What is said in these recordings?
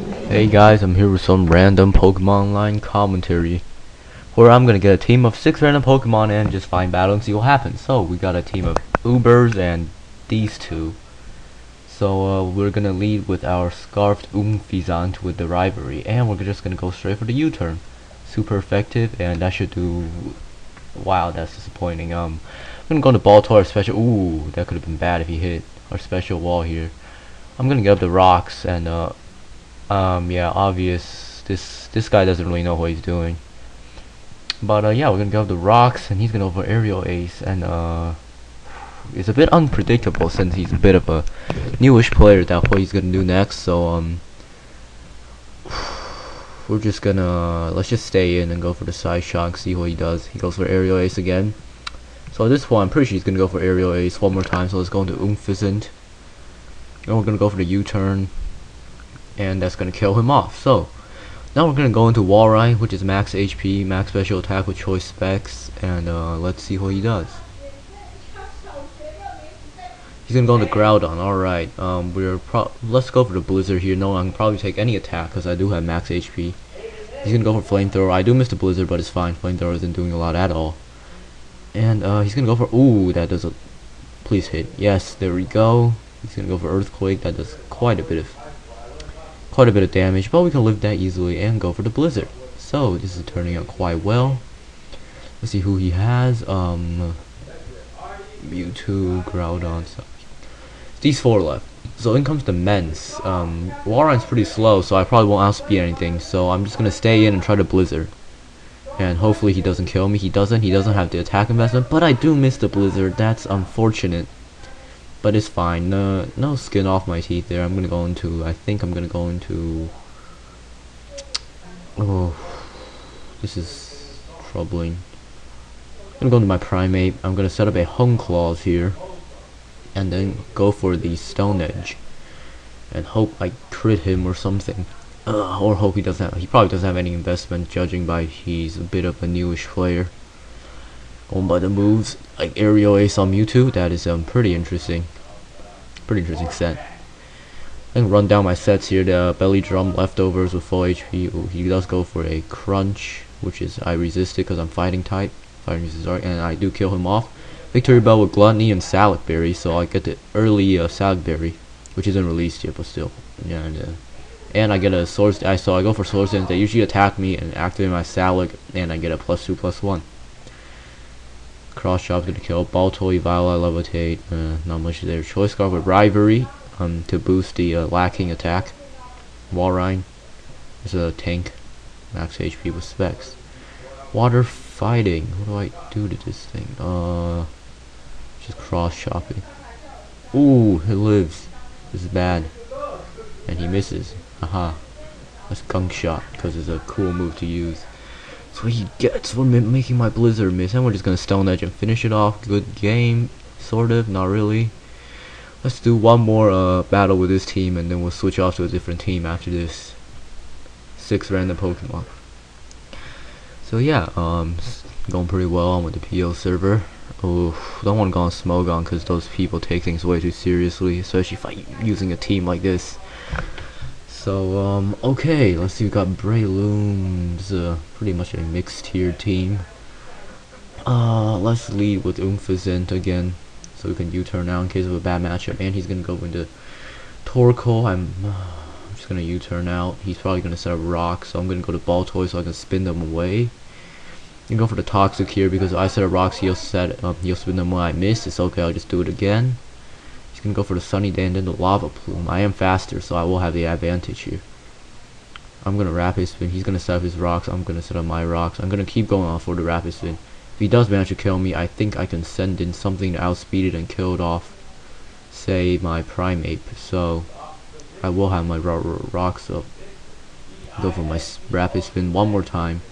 Hey guys, I'm here with some random Pokemon Online commentary, where I'm gonna get a team of 6 random Pokemon and just find battle and see what happens. So, we got a team of Ubers and these two. So, we're gonna lead with our Scarfed Umfizant with the Rivalry, and we're just gonna go straight for the U-turn. Super effective, and that should do... Wow, that's disappointing. I'm gonna go to Baltor special... Ooh, that could have been bad if he hit our special wall here. I'm gonna get up the rocks and, yeah, obvious. This guy doesn't really know what he's doing. But yeah, we're gonna go up the rocks, and he's gonna over aerial ace, and it's a bit unpredictable since he's a bit of a newish player. That what he's gonna do next. So we're just gonna let's just stay in and go for the side shot and see what he does. He goes for aerial ace again. So this one, I'm pretty sure he's gonna go for aerial ace one more time. So let's go into Umphizant, and we're gonna go for the U-turn, and that's gonna kill him off. So now we're gonna go into Walrein, which is max HP, max special attack with choice specs, and let's see what he does. He's gonna go into Groudon. Alright, let's go for the Blizzard here. No, I can probably take any attack because I do have max HP. He's gonna go for Flamethrower. I do miss the Blizzard, but it's fine. Flamethrower isn't doing a lot at all. And he's gonna go for... Ooh, that does a... Please hit. Yes, there we go. He's gonna go for Earthquake. That does quite a bit of damage, but we can live that easily and go for the Blizzard. So this is turning out quite well. Let's see who he has. Mewtwo, Groudon. So these four left. So in comes the Mence. Walrein's pretty slow, so I probably won't outspeed anything. So I'm just gonna stay in and try to Blizzard, and hopefully he doesn't kill me. He doesn't. He doesn't have the attack investment, but I do miss the Blizzard. That's unfortunate. But it's fine. No skin off my teeth there. I'm gonna go into... I think I'm gonna go into... Oh, this is troubling. I'm gonna go into my Primate. I'm gonna set up a Hung Claws here, and then go for the Stone Edge, and hope I crit him or something. Or hope he doesn't have... He probably doesn't have any investment, judging by he's a bit of a newish player. Going by the moves, like aerial ace on Mewtwo, that is pretty interesting set. I can run down my sets here. The Belly Drum leftovers with full HP. Ooh, he does go for a Crunch, which is I resist it because I'm fighting type, and I do kill him off. Victory Bell with Gluttony and Salad Berry, so I get the early Salad Berry, which isn't released yet, but still. Yeah, and I get a Swords. So I go for Swords Dance. They usually attack me and activate my Salad, and I get a +2/+1. Cross Chop's gonna kill. Baltoy, Viola, Levitate. Not much there. Choice Scarf with Rivalry to boost the lacking attack. Walrein is a tank, max HP with specs. Water Fighting. What do I do to this thing? Just cross chopping. Ooh, he lives. This is bad, and he misses. Haha. That's Gunk Shot because it's a cool move to use. So he gets for making my Blizzard miss, and we're just gonna Stone Edge and finish it off. Good game, sort of, not really. Let's do one more battle with this team, and then we'll switch off to a different team after this 6 random Pokemon. So yeah, going pretty well on with the PO server. Oh, don't want to go on Smogon because those people take things way too seriously, especially if I'm using a team like this. So, okay, let's see, we got Breloom's, pretty much a mixed tier team. Let's lead with Umphizant again, so we can U-turn now in case of a bad matchup, and he's gonna go into Torkoal. I'm just gonna U-turn out. He's probably gonna set up Rock, so I'm gonna go to Baltoy so I can spin them away. You can go for the Toxic here, because I set up Rocks, he'll spin them away. I missed, it's okay, I'll just do it again. Gonna go for the Sunny Day and then the Lava Plume. I am faster, so I will have the advantage here. I'm gonna Rapid Spin. He's gonna set up his rocks. I'm gonna set up my rocks. I'm gonna keep going on for the Rapid Spin. If he does manage to kill me, I think I can send in something to outspeed it and kill it off, say my Primate. So I will have my rocks up. Go for my Rapid Spin one more time,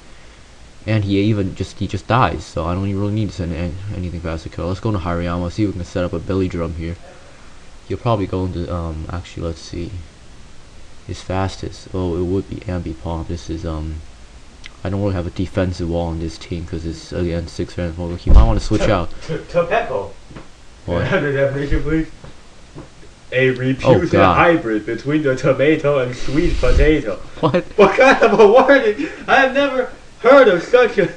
and he just dies. So I don't even really need to send anything fast to kill. Let's go to Hariyama. See if we can set up a Belly Drum here. You'll probably go into actually, let's see, his fastest. Oh, it would be Ambipom. This is I don't really have a defensive wall on this team because it's again 6 random Pokemon. You might want to switch out. Topepo. What? Under definition, please. a reputed God. hybrid between the tomato and sweet potato. What? What kind of a wording? I have never heard of such a...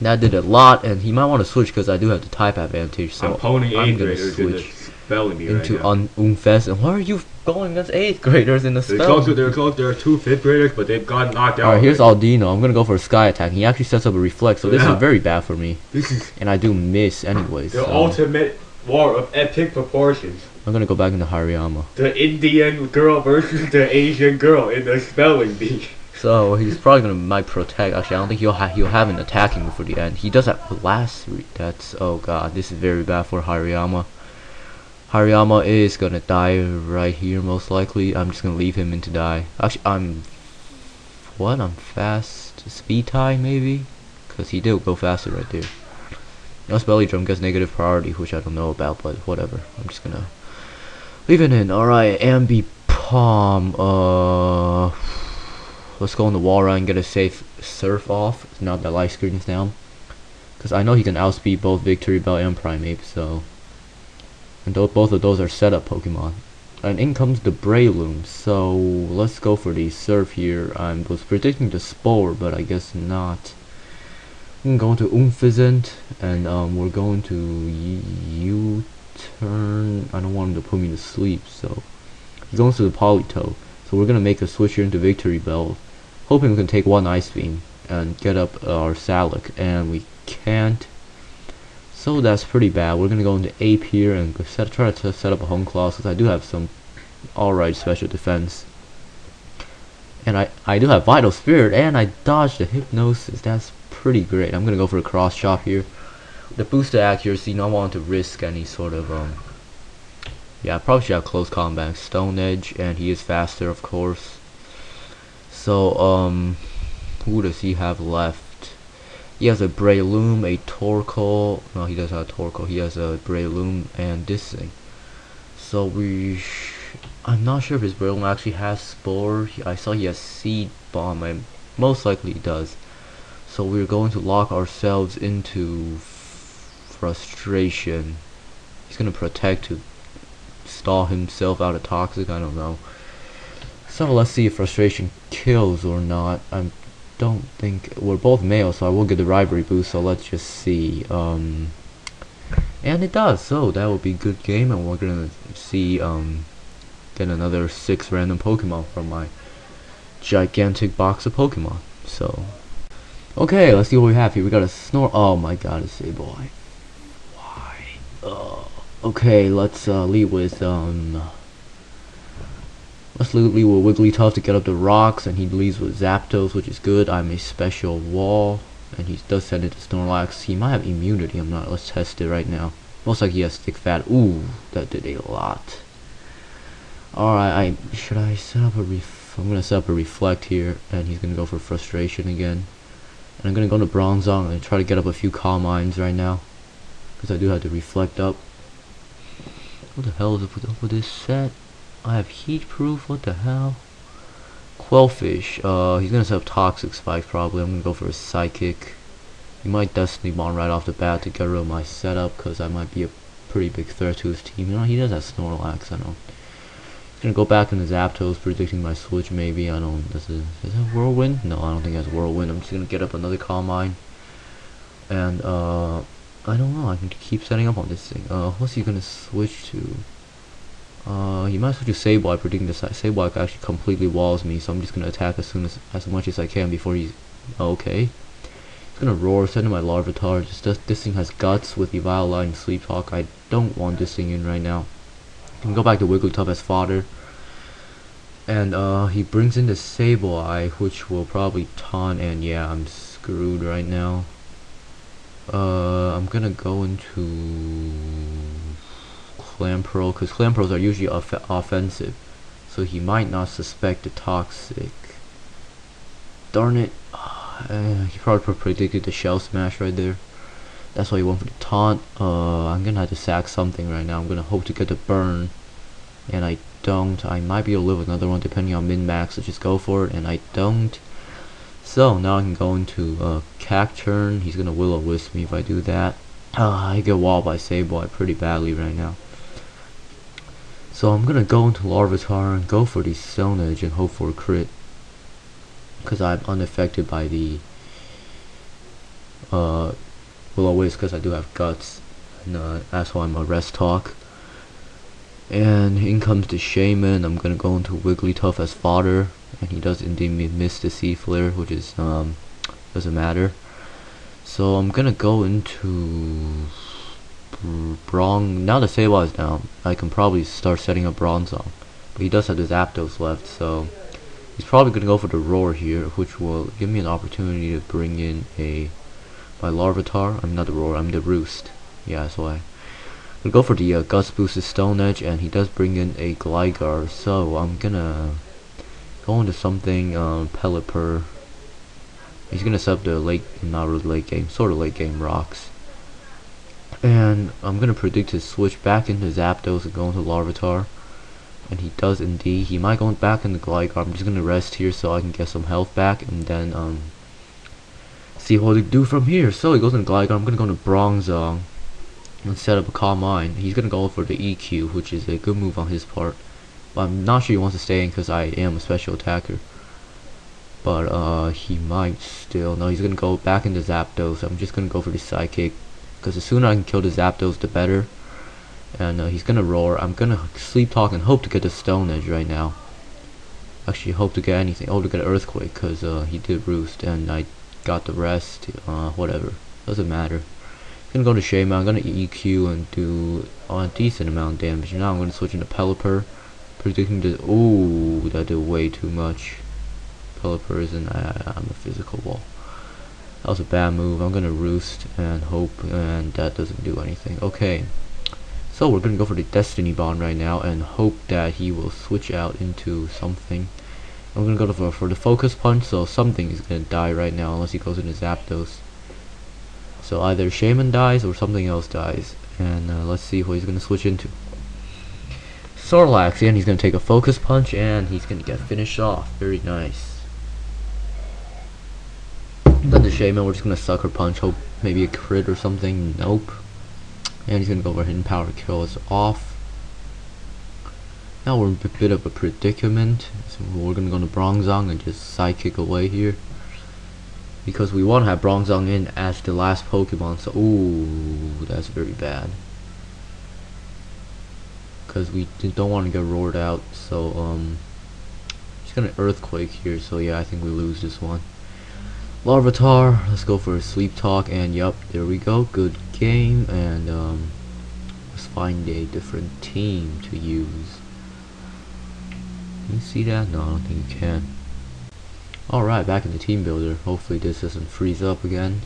That did a lot, and he might want to switch because I do have the type advantage. So I'm pony I'm 8th gonna graders in the switch spelling bee into right now. Unfest. And why are you going against 8th graders in the They're spell? close. They're close. There are 2 5th graders, but they've gotten knocked out. Alright, here's Aldino. I'm gonna go for a sky attack. He actually sets up a reflect, so this Yeah. is very bad for me. This is And I do miss anyways. the So ultimate war of epic proportions. I'm gonna go back into Hariyama. The Indian girl versus the Asian girl in the spelling bee. So he's probably gonna might protect. Actually, I don't think he'll have an attacking before the end. He does have blast. That's, oh god, this is very bad for Hariyama. Hariyama is gonna die right here most likely. I'm just gonna leave him in to die. Actually, I'm fast speed tie maybe, cause he did go faster right there. No belly drum gets negative priority, which I don't know about, but whatever. I'm just gonna leave it in. All right, Ambi Palm. Let's go on the wall run and get a safe surf off. Now that light screen is down, because I know he can outspeed both Victory Bell and Primeape. So, and both of those are setup Pokemon. And in comes the Breloom. So let's go for the surf here. I was predicting the Spore, but I guess not. I'm going to Umphizant, and we're going to U-turn. I don't want him to put me to sleep, so he goes to the Politoed. So we're gonna make a switch here into Victory Bell, hoping we can take one Ice Beam and get up our Salic, and we can't. So that's pretty bad. We're gonna go into Ape here and try to set up a Home Claw, because I do have some alright special defense. And I do have Vital Spirit, and I dodged the Hypnosis. That's pretty great. I'm gonna go for a Cross Chop here. The boosted accuracy, not wanting to risk any sort of yeah, I probably should have close combat. Stone Edge, and he is faster, of course. So who does he have left? He has a Breloom, a Torkoal. No, he doesn't have a Torkoal. He has a Breloom and this thing. So I'm not sure if his Breloom actually has Spore. I saw he has Seed Bomb, and most likely he does. So we're going to lock ourselves into Frustration. He's gonna protect to stall himself out of Toxic. I don't know. So let's see if Frustration kills or not. I don't think we're both male, so I will get the rivalry boost. So let's just see. And it does. So that will be a good game, and we're gonna see get another 6 random Pokemon from my gigantic box of Pokemon. So okay, let's see what we have here. We got a Snore. Oh my god, it's Sableye. Why? Okay, let's lead with Wigglytuff to get up the rocks, and he leads with Zapdos, which is good. I'm a special wall, and he does send it to Snorlax. He might have immunity. I'm not. Let's test it right now. Most likely he has Stick Fat. Ooh, that did a lot. Alright, should I set up a I'm gonna set up a Reflect here, and he's gonna go for Frustration again. And I'm gonna go to Bronzong and try to get up a few Calm Minds right now, because I do have to Reflect up. What the hell is up with this set? I have Heat Proof. What the hell? Quellfish. He's gonna set up Toxic Spike probably. I'm gonna go for a Psychic. He might Destiny Bond right off the bat to get rid of my setup, because I might be a pretty big threat to his team. You know, he does have Snorlax. I know. He's gonna go back into Zapdos, predicting my switch. Maybe I don't. Is it Whirlwind? No, I don't think it has Whirlwind. I'm just gonna get up another Calm Mind, and I don't know. I can keep setting up on this thing. What's he gonna switch to? He might switch to Sableye, predicting the Sableye actually completely walls me, so I'm just gonna attack as much as I can before he's okay. He's gonna roar, send in my Larvitar. This thing has guts with Eviolite and Sleep Talk. I don't want this thing in right now. I can go back to Wigglytuff as fodder, and he brings in the Sableye, which will probably taunt, and yeah, I'm screwed right now. I'm gonna go into Clamperl, because Clamperls are usually offensive, so he might not suspect the Toxic. Darn it. He probably predicted the Shell Smash right there. That's why he went for the taunt. I'm gonna have to sack something right now. I'm gonna hope to get the burn, and I don't. I might be able to live with another one depending on min-max, so just go for it, and I don't. So now I can go into Cacturn. He's gonna Will-O-Wisp me if I do that. I get walled by Sableye pretty badly right now. So I'm gonna go into Larvitar and go for the Stone Edge and hope for a crit, because I'm unaffected by the Willow Wisp, because I do have guts, and that's why I'm a rest talk. And in comes the Shaman. I'm gonna go into Wigglytuff as fodder, and he does indeed miss the Sea Flare, which is doesn't matter. So I'm gonna go into now the Seiwa is down, I can probably start setting up Bronzong. But he does have the Zapdos left, so he's probably gonna go for the Roar here, which will give me an opportunity to bring in my Larvitar. I'm not the Roar, I'm the Roost. Yeah, that's why. I'm gonna go for the Guts boosted Stone Edge, and he does bring in a Gligar, so I'm gonna go into something Pelipper. He's gonna set up the not really late game, sort of late game rocks. And I'm gonna predict his switch back into Zapdos and go into Larvitar. And he does indeed. He might go back into Gligar. I'm just gonna rest here so I can get some health back, and then see what we do from here. So he goes into Gligar. I'm gonna go into Bronzong and set up a Calm Mind. He's gonna go for the EQ, which is a good move on his part. But I'm not sure he wants to stay in because I am a special attacker. But he might still. No, he's gonna go back into Zapdos. I'm just gonna go for the Psychic, because the sooner I can kill the Zapdos, the better. And he's gonna Roar. I'm gonna Sleep Talk and hope to get the Stone Edge right now. Actually, hope to get anything. Oh, to get an Earthquake, because he did Roost, and I got the rest. Whatever. Doesn't matter. I'm gonna go to Shaman. I'm gonna EQ and do a decent amount of damage. Now I'm gonna switch into Pelipper. Predicting the. Ooh, that did way too much. Pelipper isn't. I'm a physical wall. That was a bad move. I'm gonna Roost and hope, and that doesn't do anything. Okay, so we're gonna go for the Destiny Bond right now and hope that he will switch out into something. I'm gonna go for the Focus Punch, so something is gonna die right now unless he goes into Zapdos. So either Shaman dies or something else dies, and let's see what he's gonna switch into. Snorlax, and he's gonna take a Focus Punch and he's gonna get finished off. Very nice. Then the Shaman, we're just gonna Sucker Punch, hope maybe a crit or something. Nope. And he's gonna go for Hidden Power, kill us off. Now we're in a bit of a predicament, so we're gonna go to Bronzong and just Psychic away here, because we want to have Bronzong in as the last Pokemon. So ooh, that's very bad, because we don't want to get roared out. So just gonna Earthquake here. So yeah, I think we lose this one. Larvitar, let's go for a Sleep Talk, and yup, there we go. Good game, and let's find a different team to use. Can you see that? No, I don't think you can. Alright, back in the team builder. Hopefully this doesn't freeze up again.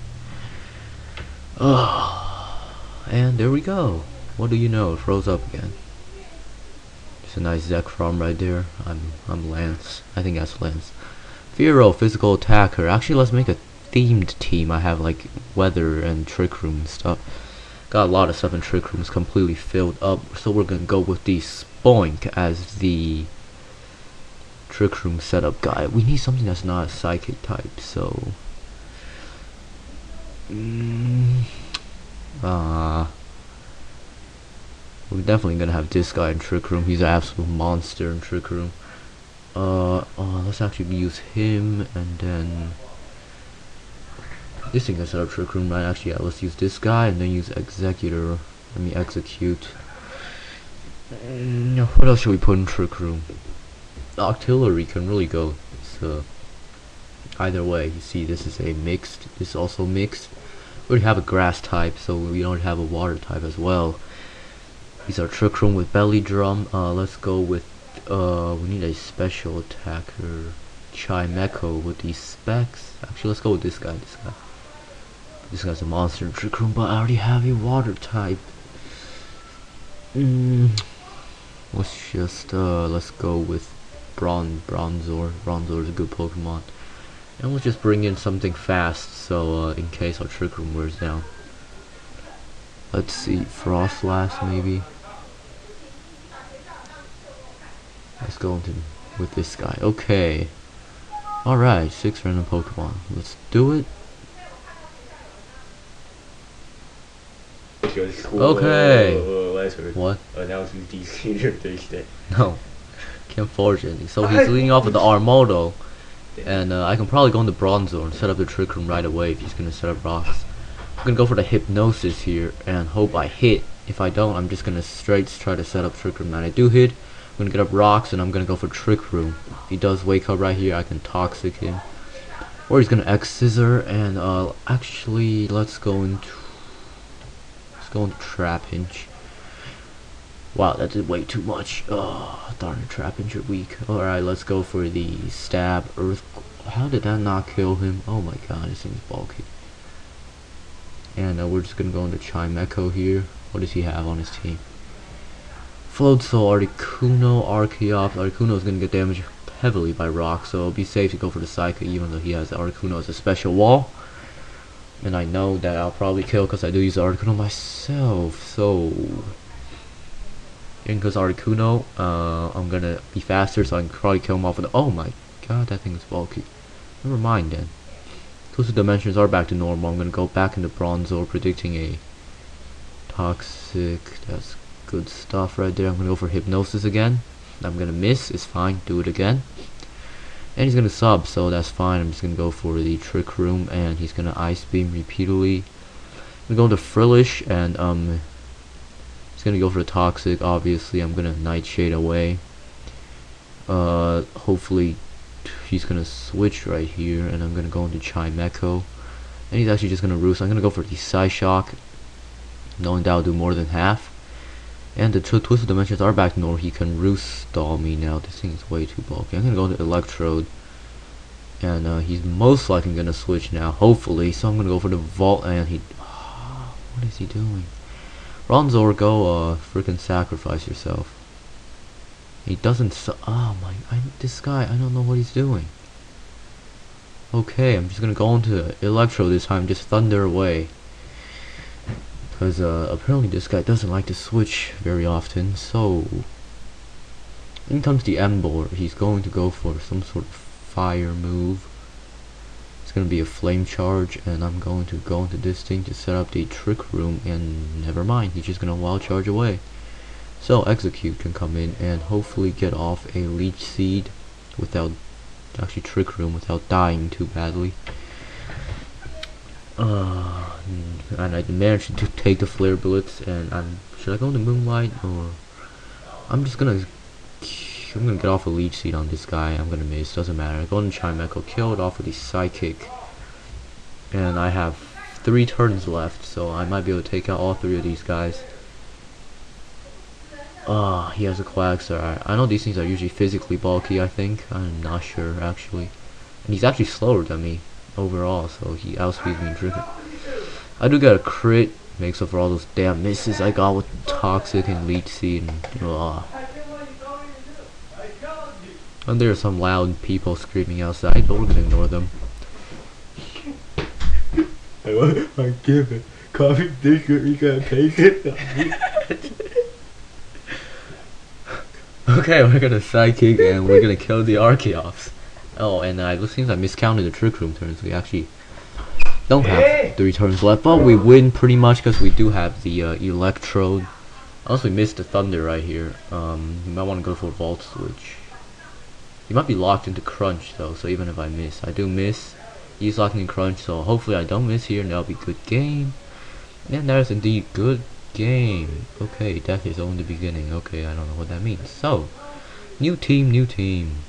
And there we go. What do you know? It froze up again. Just a nice Zekrom right there. I'm Lance. I think that's Lance. Fearow, physical attacker. Actually, let's make a themed team. I have like weather and trick room stuff. Got a lot of stuff in trick rooms completely filled up. So we're gonna go with the Spoink as the trick room setup guy. We need something that's not a psychic type. So we're definitely gonna have this guy in trick room. He's an absolute monster in trick room. Let's actually use him, and then this thing can set up trick room, right? Actually, yeah, let's use this guy and then use executor. Let me execute. What else should we put in trick room? Artillery can really go. So either way, you see, this is a mixed. This is also mixed. We already have a grass type, so we don't have a water type as well. These are trick room with belly drum. Let's go with we need a special attacker, Chimecho, with these specs. Actually, let's go with this guy. This guy's a monster in trick room, but I already have a water type. Let's just let's go with Bronzor. Bronzor is a good Pokemon, and we'll just bring in something fast, so in case our trick room wears down. Let's see, Frostlass maybe. Let's go with this guy. Okay. Alright, 6 random Pokemon. Let's do it. Okay. Lesser What? announces DC Union Thursday. No, can't forge anything. So he's leading off with the Armado, and I can probably go into Bronzor and set up the Trick Room right away if he's gonna set up rocks. I'm gonna go for the Hypnosis here and hope I hit. If I don't, I'm just gonna straight try to set up Trick Room. And I do hit. I'm gonna get up rocks and I'm gonna go for Trick Room. If he does wake up right here, I can Toxic him. Or he's gonna X Scissor and actually let's go into Trapinch. Wow, that did way too much. Oh, darn it, Trapinch, you're weak. Alright, let's go for the Stab Earth. How did that not kill him? Oh my god, this thing's bulky. And we're just gonna go into Chimecho here. What does he have on his team? Floatzel, Articuno, Archeops. Articuno is gonna get damaged heavily by rock, so it'll be safe to go for the Psychic even though he has the Articuno as a special wall. And I know that I'll probably kill because I do use the Articuno myself, so... And because Articuno, I'm gonna be faster so I can probably kill him off with the... Oh my god, that thing is bulky. Never mind then. Twisted Dimensions are back to normal. I'm gonna go back into Bronzor, predicting a Toxic. That's good stuff right there. I'm gonna go for Hypnosis again. I'm gonna miss. It's fine. Do it again. And he's gonna sub, so that's fine. I'm just gonna go for the Trick Room, and he's gonna Ice Beam repeatedly. I'm gonna go into Frillish, and he's gonna go for the Toxic. Obviously, I'm gonna Nightshade away. Hopefully, he's gonna switch right here, and I'm gonna go into Chimecho. And he's actually just gonna Roost. I'm gonna go for the Psyshock, knowing that'll do more than half. And the Twisted Dimensions are back to normal. He can Roost stall me now. This thing is way too bulky. I'm gonna go to Electrode. And he's most likely gonna switch now, hopefully. So I'm gonna go for the Vault, and he... what is he doing? Bronzor, go freaking sacrifice yourself. He doesn't oh my... this guy, I don't know what he's doing. Okay, I'm just gonna go into Electro this time. Just Thunder away. Because apparently this guy doesn't like to switch very often, so in comes the Emboar. He's going to go for some sort of fire move. It's going to be a flame charge, and I'm going to go into this thing to set up the Trick Room, and never mind, he's just going to wild charge away. So Execute can come in and hopefully get off a Leech Seed without, actually Trick Room, without dying too badly. And I managed to take the Flare Bullets, and should I go into Moonlight, or I'm gonna get off a Leech Seed on this guy. I'm gonna miss, doesn't matter. I go into Chimecho, kill it off with the Psychic, and I have 3 turns left, so I might be able to take out all 3 of these guys. He has a Quagsire. I know these things are usually physically bulky, I think. I'm not sure, actually. And he's actually slower than me overall, so he outspeeds me drinking. I do get a crit, makes up for all those damn misses I got with Toxic and Leech Seed, and there are some loud people screaming outside, but we're gonna ignore them. I give it. Coffee dish, you gotta take it. Okay, we're gonna Psychic and we're gonna kill the Archeops. Oh, and it seems I miscounted the Trick Room turns. We actually don't have 3 turns left, but we win pretty much because we do have the Electrode. I also missed the Thunder right here. You might want to go for Volt Switch. You might be locked into Crunch though, so even if I miss, I do miss. He's locked in Crunch, so hopefully I don't miss here, and that'll be good game. And that is indeed good game. Okay, death is only the beginning. Okay, I don't know what that means. So, new team, new team.